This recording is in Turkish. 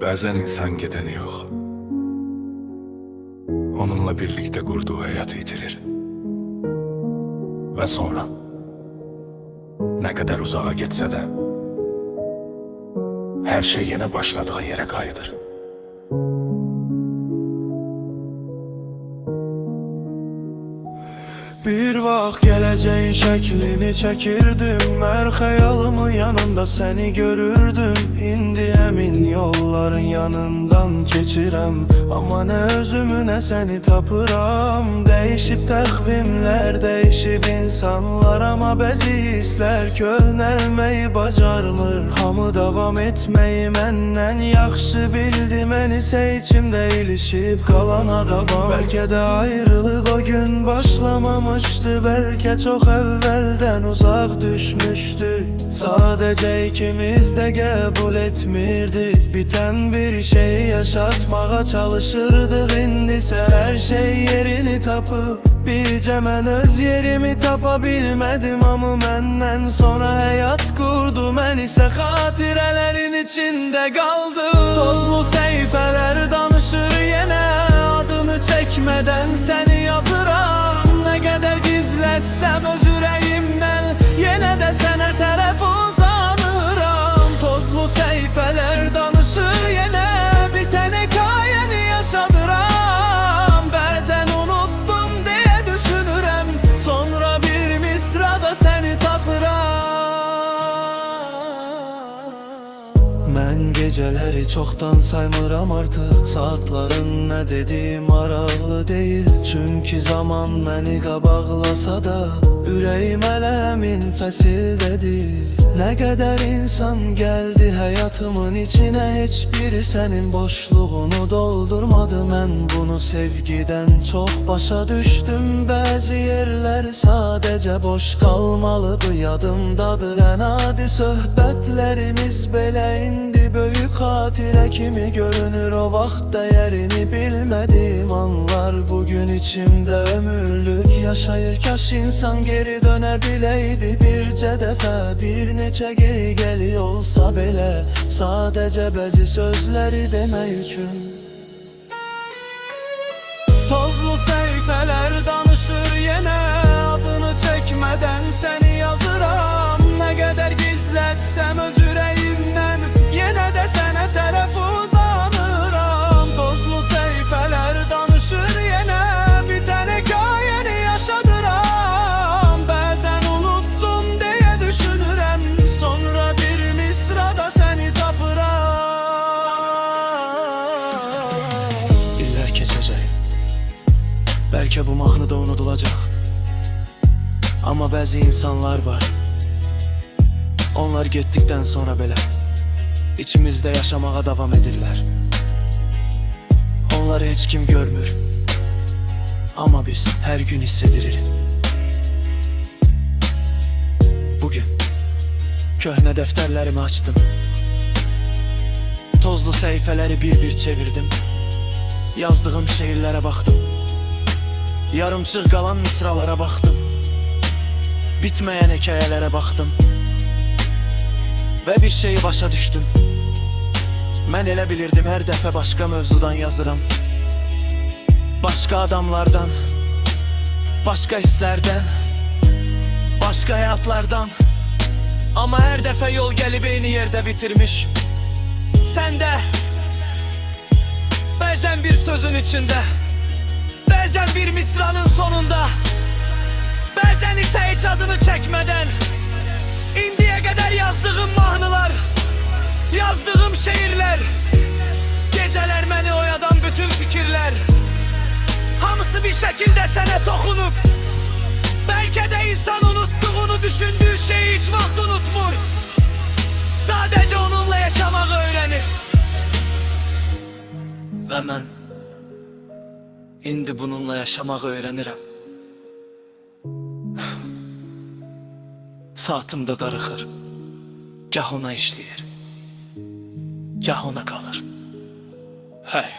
Bazen insan gideni yok. Onunla birlikte kurduğu hayatı yitirir. Ve sonra ne kadar uzağa gitse de her şey yine başladığı yere kaydır. Bir vaxt geleceğin şeklini çekirdim, her hayalımın yanında seni görürdüm. İndi emin yolların yanından geçirem, ama ne özümü ne seni tapıram. Değişip takvimler, değişip insanlar, ama bəzi hisler köhnəlmeyi bacarmır. Hamı davam etmeyi menden yaxşı bildim, en ise içimde ilişip kalan adamam. Belki de ayrılık o gün başlamamıştı, belki çok evvelden uzak düşmüştü. Sadece ikimiz de kabul etmirdik, biten bir şeyi yaşatmaya çalışırdık. İndise her şey yerini tapıp bircə mən öz yerimi tapabilmedim, ama menden sonra hayat kurdu, ben ise hatirelerin içinde kaldım. Tozlu seyfeler danışır yine, adını çekmeden seni yazıram. Ne kadar gizletsem öz yüreğimden, yine de sana tərəf uzanıram. Tozlu seyfeler danışır yine, biten hikayeni yaşadıram. Bazen unuttum diye düşünürem, sonra bir misrada seni tapıram. Ben geceleri çoktan saymıram artık, saatların ne dediğim maraqlı değil. Çünkü zaman beni qabaqlasa da ürəyim ələmin fəsildədir. Ne kadar insan geldi hayatımın içine, hiçbiri senin boşluğunu doldurmadı. Ben bunu sevgiden çok başa düştüm. Bazı yerler sadece boş kalmalıdı, yadımdadır en adi söhbetlerimiz. Belə indi böyük hatire kimi görünür, o vaxt değerini bilmediğim anlar bugün içimde ömürlük yaşayır. Kaş insan geri dönebileydi birce defa, bir neçe geli olsa belə, sadece bəzi sözleri demək üçün. Tozlu seyfeler danışır yine, adını çekmeden seni yazıram. Ne kadar gizletsem öz yüreğimden, yine de sana tərəf uzanıram. Tozlu seyfeler danışır yine, biten hikayeni yaşadıram. Bazen unuttum diye düşünürem, sonra bir misrada seni tapıram. İller keçecek, belki bu mahnı da unutulacak, ama bazı insanlar var, onlar getdikdən sonra belə içimizde yaşamağa davam edirlər. Onları heç kim görmür, ama biz her gün hissedirik. Bugün köhnə dəftərlərimi açdım, tozlu seyfeleri bir çevirdim. Yazdığım şeirlere baktım, yarımçıq qalan misralara baktım, bitmeyen hikayelere baktım ve bir şeyi başa düştüm. Mən elə bilirdim her dəfə başka mövzudan yazıram, başka adamlardan, başka hislerden, başka hayatlardan. Ama her dəfə yol gelip eyni yerde bitirmiş. Sen de bazen bir sözün içinde, bazen bir misranın sonunda, bazen ise hiç adını çekmeden, indiye kadar yazdığım mahnılar, yazdığım şiirler, geceler beni oyadan bütün fikirler, hamısı bir şekilde sana dokunup, belki de insan unuttuğunu düşündüğü şeyi hiç vaxt unutmur. Sadece onunla yaşamak öğrenir. Ve ben indi bununla yaşamak öğrenirim. Saatimdə darıxır, gah ona işləyir, gah ona qalır. Hey.